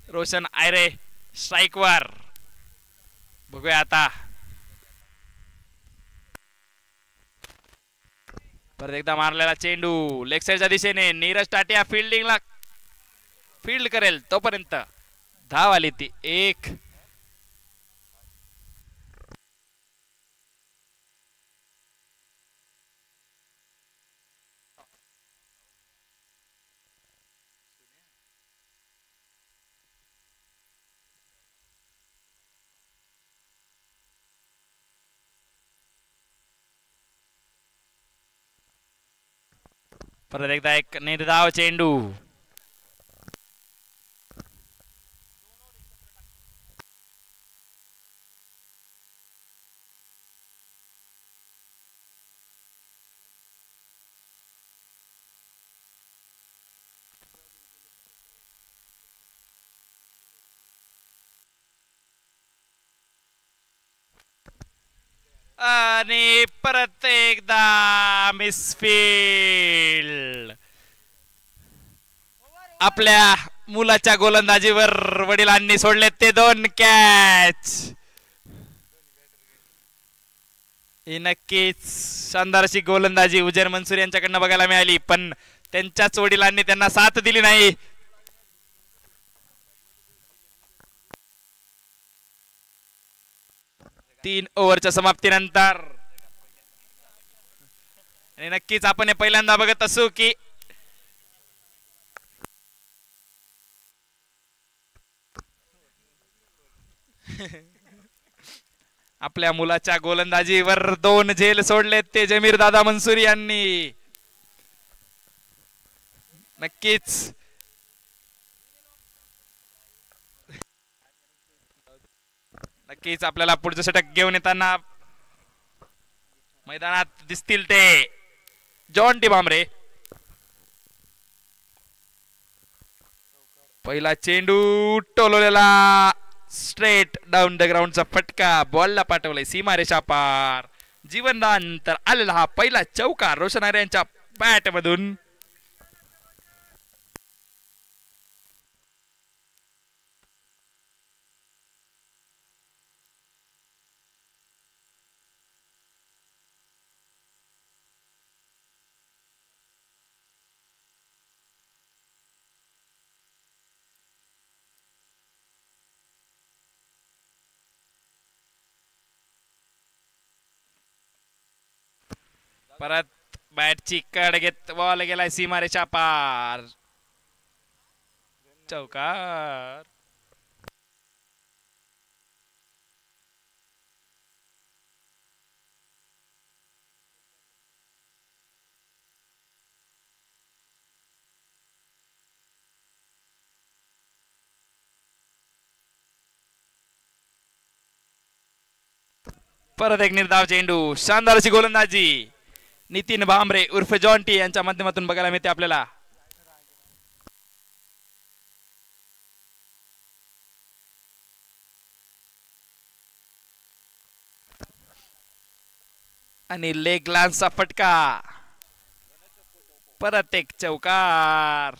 रोशन आयरे स्ट्राइक वर. बघूया आता. परत एकदा मारलेला चेंडू लेग साइडच्या दिशेने. नीरज टाटिया फिल्डिंगला फील्ड करेल तोपर्यंत धाव आली ती 1. परत एकदा एक निर्धाव चेंडू. आणि परत एकदा मिसफील्ड. आपल्या मुलाच्या गोलंदाजीवर वडिलांनी सोडले ते 2 कॅच. ही नक्कीच शानदार अशी गोलंदाजी उजेर मंसुरी यांच्याकडनं बघायला मिळाली, पण त्यांच्याच वडिलांनी त्यांना साथ दिली नाही. 3 ओव्हरच्या समाप्तीनंतर आणि नक्कीच आपण हे पहिल्यांदा बघत असू की आपल्या मुलाच्या गोलंदाजीवर 2 झेल सोडलेत ते जमीर दादा मंसूरी यांनी. नक्कीच आपल्याला पुढचं षटक घेऊन येताना मैदानात दिसतील ते जॉन टी भामरे. पहिला चेंडू टोलवलेला स्ट्रेट डाऊन द ग्राउंडचा फटका बॉलला पाठवलाय सीमारेषा पार. जीवनदान तर आलेला हा पहिला चौकार रोशन आयरे यांच्या बॅट मधून. परत बॅटची कड घेत बॉल गेलाय सीमारेषा पार. चौकार. परत एक निर्धाव चेंडू. शानदार अशी गोलंदाजी नितीन भांबरे उर्फ जॉन्टी यांच्या माध्यमातून बघायला मिळते आपल्याला. आणि लेग लान्सचा फटका. परत एक चौकार.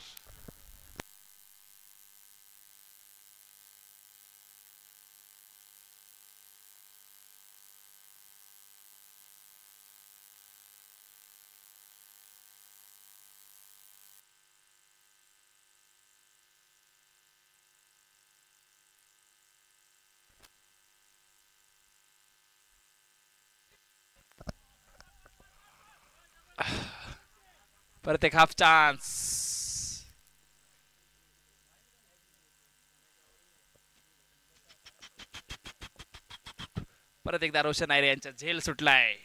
परत एक हाफ चान्स. परत एकदा रोशन आयरे यांचा झेल सुटलाय.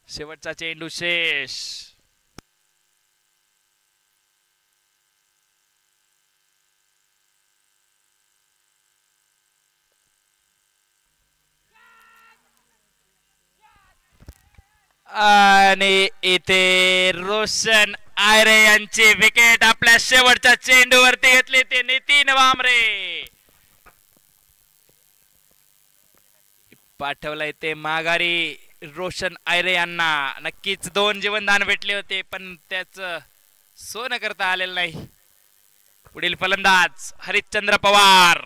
शेवटचा चेंडू शेष. आणि इथे रोशन आयरे यांची विकेट आपल्या शेवटच्या चेंडूवरती घेतली ते नितीन भांबरे. पाठवलंय ते माघारी रोशन आयरे यांना. नक्कीच 2 जीवनदान भेटले होते पण त्याच सोनं करता आलेलं नाही. पुढील फलंदाज हरिश्चंद्र पवार.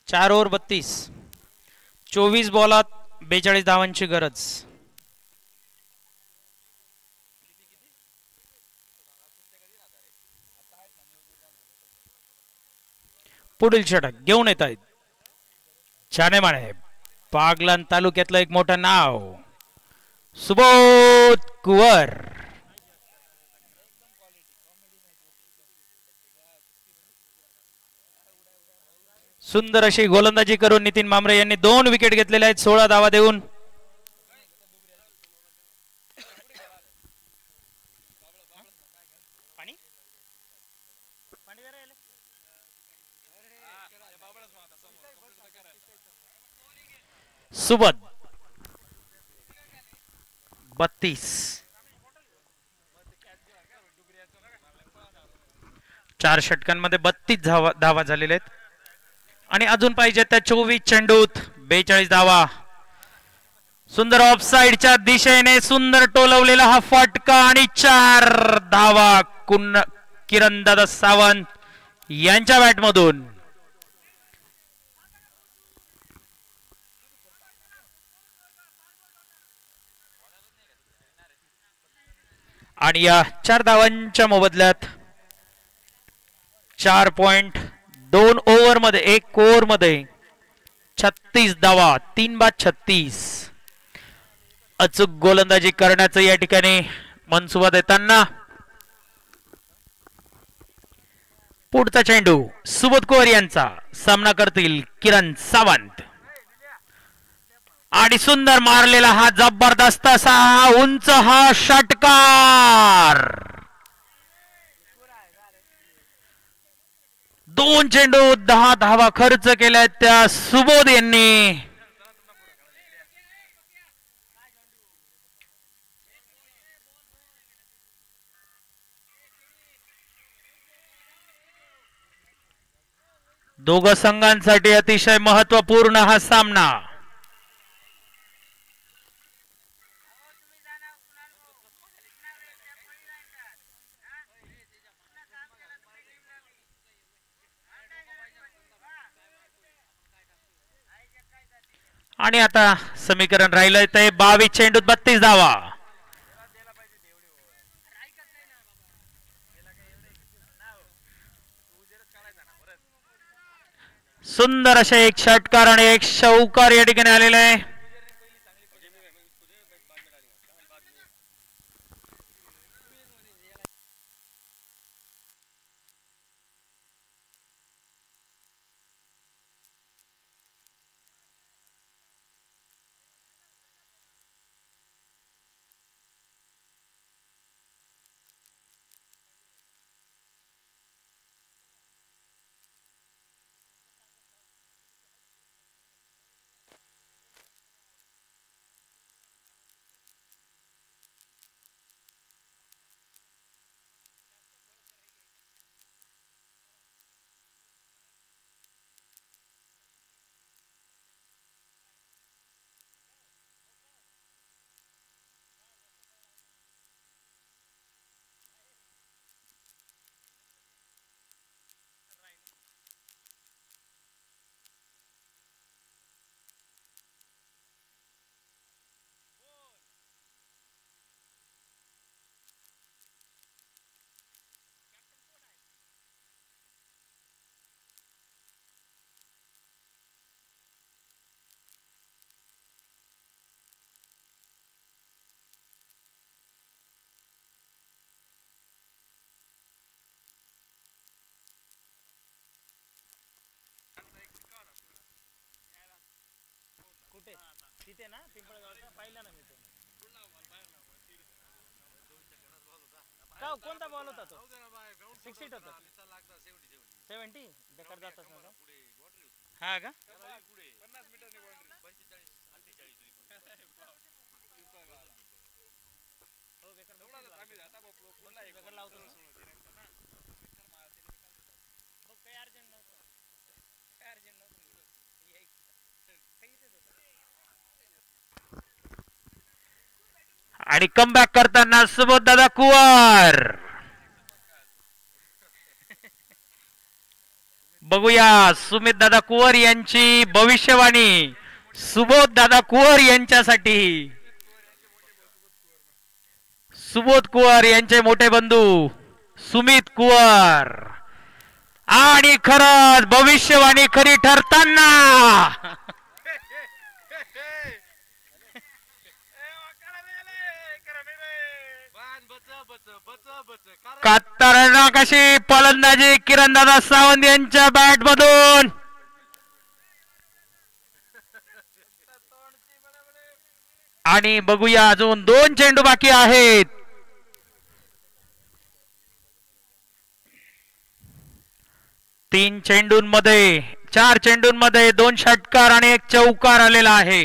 चार ओव्हर 32, 24 बॉलात 42 धावांची गरज. पुढील षटक घेऊन येत आहेत छाने माने बागलाण तालुक्यातलं एक मोठं नाव सुबोध कुवर. सुंदर अशी गोलंदाजी करून नितीन भांबरे यांनी 2 विकेट घेतलेले आहेत 16 धावा देऊन. सुबोध 32. 4 षटकांमध्ये 32 धावा झालेल्या आहेत आणि अजून पाहिजे त्या 24 चेंडूत 42 धावा. सुंदर ऑफसाइडच्या दिशेने सुंदर टोलवलेला हा फटका आणि 4 धावा किरण दादा सावंत यांच्या बॅटमधून. आणि या 4 धावांच्या मोबदल्यात 4.2 ओव्हर मध्ये 1 ओव्हर मध्ये 36 धावा 3/36 अचूक गोलंदाजी करण्याचं या ठिकाणी मनसुबा देताना पुढचा चेंडू सुबोध कुवर यांचा. सामना करतील किरण सावंत आणि सुंदर मारलेला हा जबरदस्त असा उंच हा षटकार. 2 चेंडू 10 धावा खर्च केल्या त्या सुबोध यांनी. दोघं संघांसाठी अतिशय महत्वपूर्ण हा सामना. आणि आता समीकरण राहिलंय ते 22 चेंडूत 32 धावा. सुंदर असे एक षटकार आणि एक चौकार या ठिकाणी आलेले आहे. तिथे ना पिंपळगावचा पाहिला ना मी तो. का कोणता बॉल होता तो? 6 हिट होता. 70 बेकार जात असणार का? हा का? 50 मीटरनी बाउंड्री 45 48 हो बेकार एवढा आम्ही जाता पुन्हा एक बेकार लावतो ना. बघ काही अर्जंट नव्हतं. काही अर्जंट नव्हतं. आणि कमबॅक करताना सुबोध दादा कुवर. बघूया सुमित दादा कुवर यांची भविष्यवाणी सुबोध दादा कुवर यांच्यासाठी. सुबोध कुवर यांचे मोठे बंधू सुमित कुवर आणि खरंच भविष्यवाणी खरी ठरताना खतरनाक अशी फलंदाजी किरणदादा सावंत यांच्या बॅट मधून. आणि बघूया अजून 2 चेंडू बाकी आहेत. तीन चेंडूंमध्ये 4 चेंडूंमध्ये 2 षटकार आणि 1 चौकार आलेला आहे.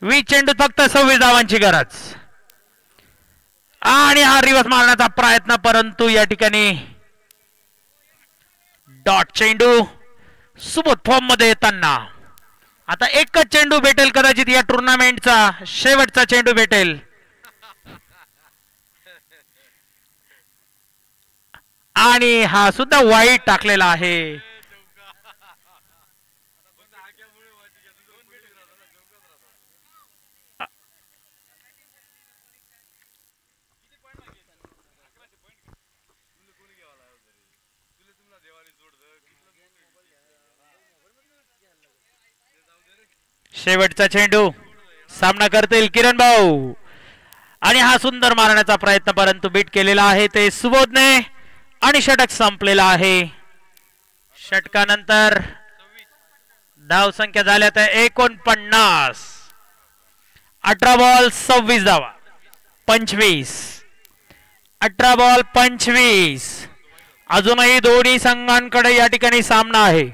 20 चेंडू फक्त 26 धावांची गरज. आणि हा रिवर्स मारण्याचा प्रयत्न, परंतु या ठिकाणी डॉट चेंडू. सुबोध फॉर्म मध्ये येताना आता एकच चेंडू भेटेल कदाचित या टुर्नामेंटचा शेवटचा चेंडू भेटेल. आणि हा सुद्धा वाईट टाकलेला आहे. शेवटचा चेंडू सामना करतील किरण भाऊ. आणि हा सुंदर मारण्याचा प्रयत्न, परंतु बीट केलेला आहे ते सुबोधने. आणि षटक संपलेला आहे. षटकानंतर धाव संख्या झाल्या तर 49. 18 बॉल 26 धावा. 25. 18 बॉल 25. अजूनही दोन्ही संघांकडे या ठिकाणी सामना आहे.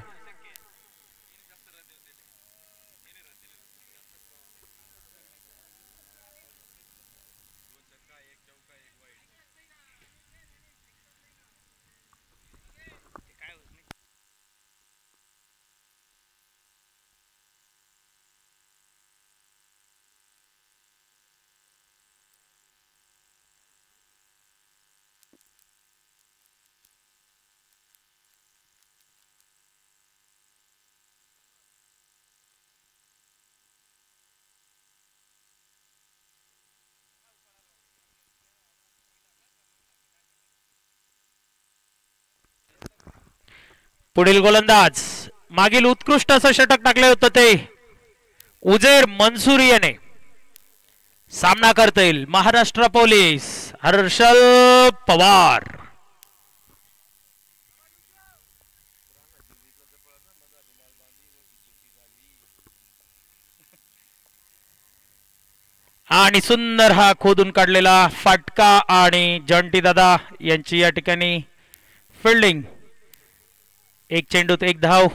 पुढील गोलंदाज मागील उत्कृष्ट असं षटक टाकले होते ते उजेर मंसुरी याने सामना करतील महाराष्ट्र पोलीस हर्षल पवार. आणि सुंदर हा खोदून काढलेला फटका आणि जंटी दादा यांची या ठिकाणी फिल्डिंग. एक चेंडूत एक धाव.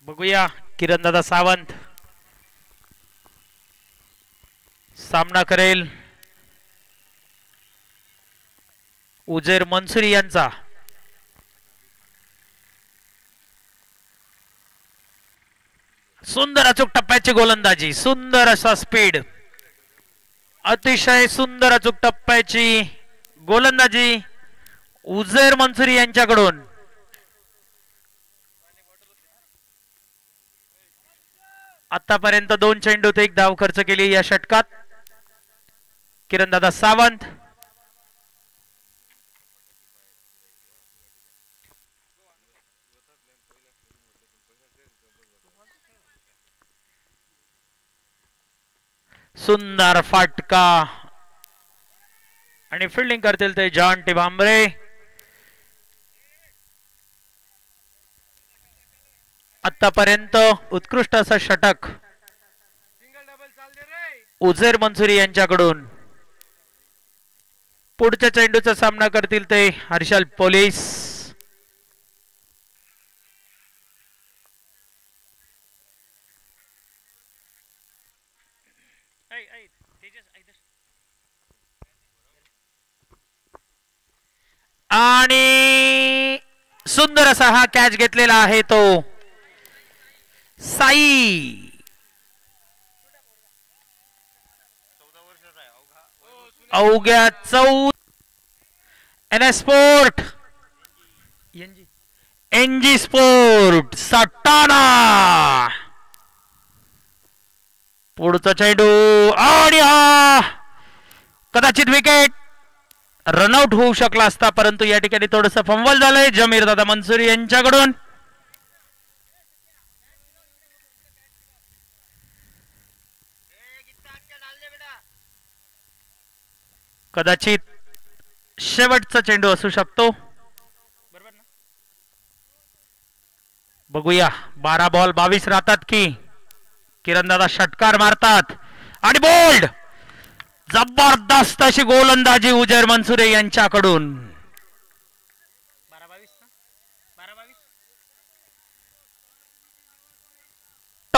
बघूया किरण दादा सावंत सामना करेल उजेर मंसुरी यांचा. सुंदर अचूक टप्प्याची गोलंदाजी, सुंदर असा स्पीड, अतिशय सुंदर अचूक टप्प्याची गोलंदाजी उजेर मंसुरी यांच्याकडून. आतापर्यंत 2 चेंडूत 1 धाव खर्च केली या षटकात किरणदादा सावंत. सुंदर फटका आणि फिल्डिंग करतील ते जॉन टिभांबरे. आतापर्यंत उत्कृष्ट असं षटक उजेर मंसुरी यांच्याकडून. पुढच्या चेंडूचा सामना करतील ते हर्षल पोलीस. आणि सुंदर असा हा कॅच घेतलेला आहे तो साई. अवघ्या 14 स्पोर्ट एनजी स्पोर्ट सटाणा. पुढचा चेंडू आणि हा कदाचित विकेट रनआउट होऊ शकला असता, परंतु या ठिकाणी थोडस फंबल झालंय जमीर दादा मंसुरी यांच्याकडून. कदाचित शेवटचा चेंडू असू शकतो. बघूया 12 बॉल 22 राहतात की किरणदादा षटकार मारतात आणि बोल्ड जबरदस्त अशी गोलंदाजी उजेर मंसुरे यांच्याकडून.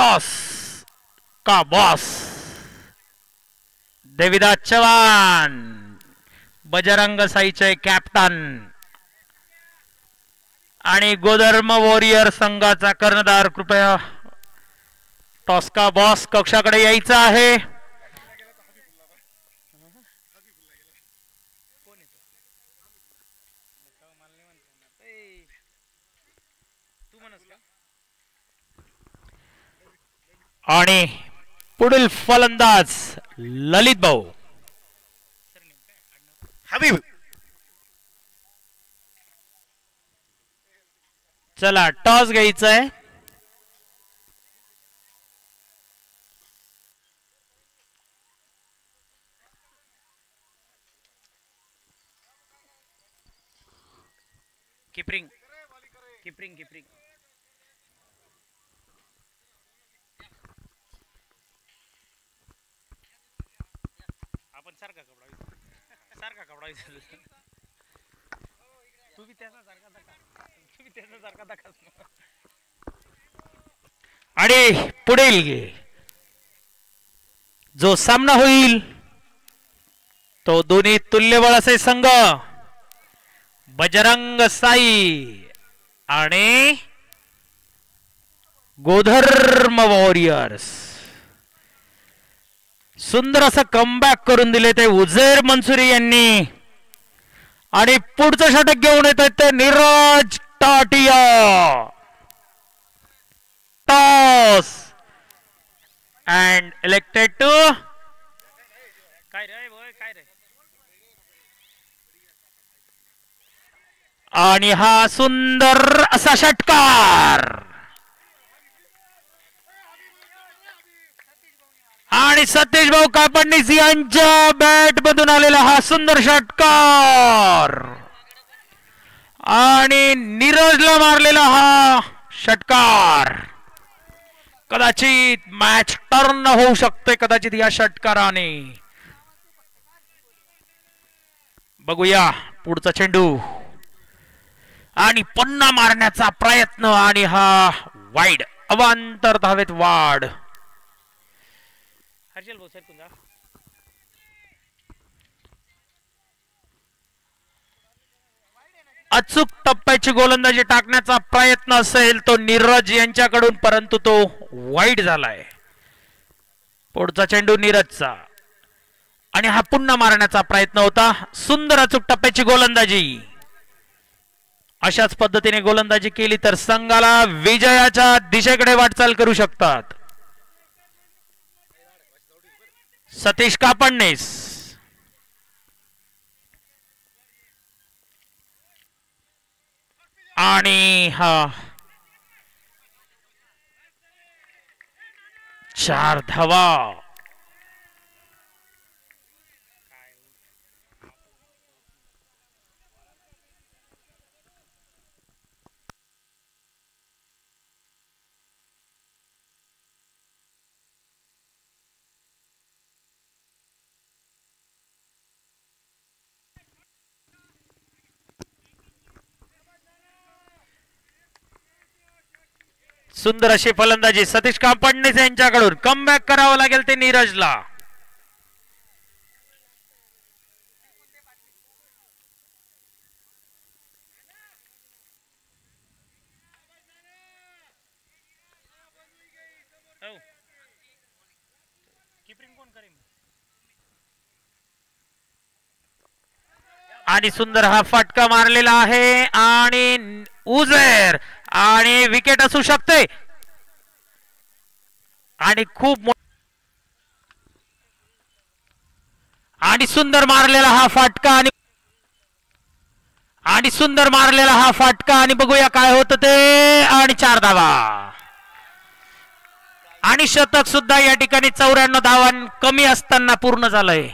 टॉस का बॉस देविदास चव्हाण, बजरंग साईचे कॅप्टन आणि गोधर्म वॉरियर संघाचा कर्णधार, कृपया टॉस का बॉस कक्षाकडे यायचा आहे. आणि पुढील फलंदाज ललित भाऊ हबीब. चला टॉस घ्यायचा आहे. किपरिंग किपरिंग किपरिंग आपण सारखा कपडा तुम्ही त्याचा सारखा दाखा. आणि पुढील जो सामना होईल तो दोन्ही तुल्यबळ असे संघ बजरंग साई आणि गोधर्म वॉरियर्स. सुंदर असं कमबॅक करून दिले ते उझैर मंसुरी यांनी. आणि पुढचं षटक घेऊन येत आहेत ते Neeraj Tatia. Toss and elected to काय रे काय रे. आणि हा सुंदर असा षटकार आणि सतीश भाऊ कापडनीस यांच्या बॅट मधून आलेला हा सुंदर षटकार आणि नीरजला मारलेला हा षटकार. कदाचित मॅच टर्न होऊ शकते कदाचित या षटकाराने. बघूया पुढचा चेंडू आणि पुन्हा मारण्याचा प्रयत्न आणि हा वाईड अवांतर धावेत वाढ. हर्षल भाऊ सर तुझा अचूक टप्प्याची गोलंदाजी टाकण्याचा प्रयत्न असेल तो नीरज यांच्याकडून, परंतु तो वाईड झालाय. पुढचा चेंडू नीरजचा आणि हा पुन्हा मारण्याचा प्रयत्न होता. सुंदर अचूक टप्प्याची गोलंदाजी. अशाच पद्धतीने गोलंदाजी केली तर संघाला विजयाच्या दिशेकडे वाटचाल करू शकतात. सतीश कापडनीस आणि हा 4 धावा. सुंदर अशी फलंदाजी सतीश कापडनीस यांच्याकडून. कमबॅक करावं लागेल ते नीरजला. आणि सुंदर हा फटका मारलेला आहे आणि उझैर आणि विकेट असू शकते. आणि खूप आणि सुंदर मारलेला हा फटका आणि सुंदर मारलेला हा फटका आणि बघूया काय होतं ते. आणि 4 धावा आणि शतक सुद्धा या ठिकाणी 94 धावा कमी असताना पूर्ण झालंय.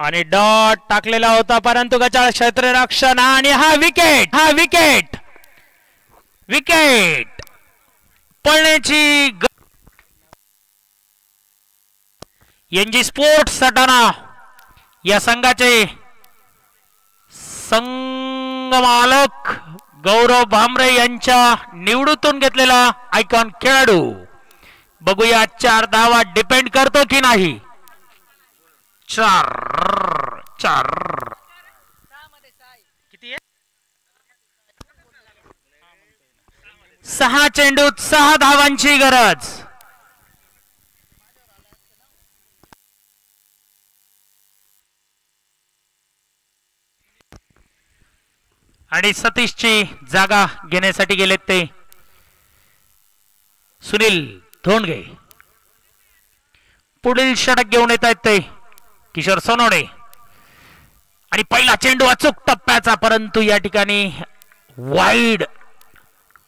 आणि डॉट टाकलेला होता, परंतु गचाळ क्षेत्ररक्षण आणि हा विकेट विकेट पळण्याची एनजी स्पोर्ट्स सटाणा या संघाचे संघ मालक गौरव भामरे यांच्या निवडून घेतलेला आयकॉन खेळाडू. बघूया 4 धावा डिपेंड करतो की नाही. 4 किती आहे? 6 चेंडूत 6 धावांची गरज. आणि सतीशची जागा घेण्यासाठी गेलेत ते सुनील धोंडगे. पुढील षटक घेऊन येत आहेत ते किशोर सोनवणे. आणि पहिला चेंडू अचूक टप्प्याचा, परंतु या ठिकाणी वाईड.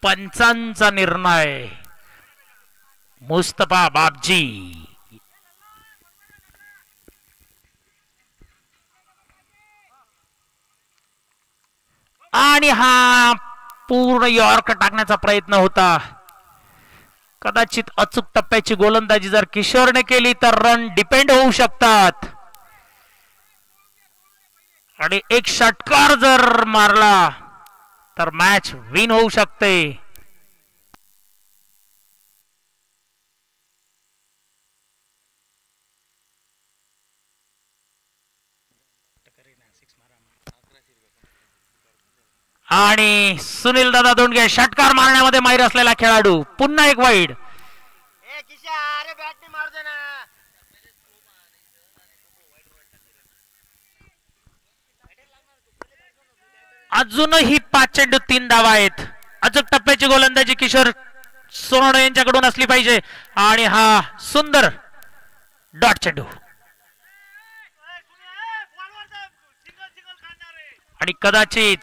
पंचांचा निर्णय मुस्तफा बाबजी. आणि हा पूर्ण यॉर्क टाकण्याचा प्रयत्न होता. कदाचित अचूक टप्प्याची गोलंदाजी जर किशोरने केली तर रन डिपेंड होऊ शकतात. आणि एक षटकार जर मारला तर मॅच विन होऊ शकते. आणि सुनील दादा धोंडगे षटकार मारण्यामध्ये माहिर असलेला खेळाडू. पुन्हा एक वाईड. अजूनही 5 चेंडू 3 धावा आहेत. अचूक टप्प्याची गोलंदाजी किशोर सोनवणे यांच्याकडून असली पाहिजे. आणि हा सुंदर डॉट चेंडू. आणि कदाचित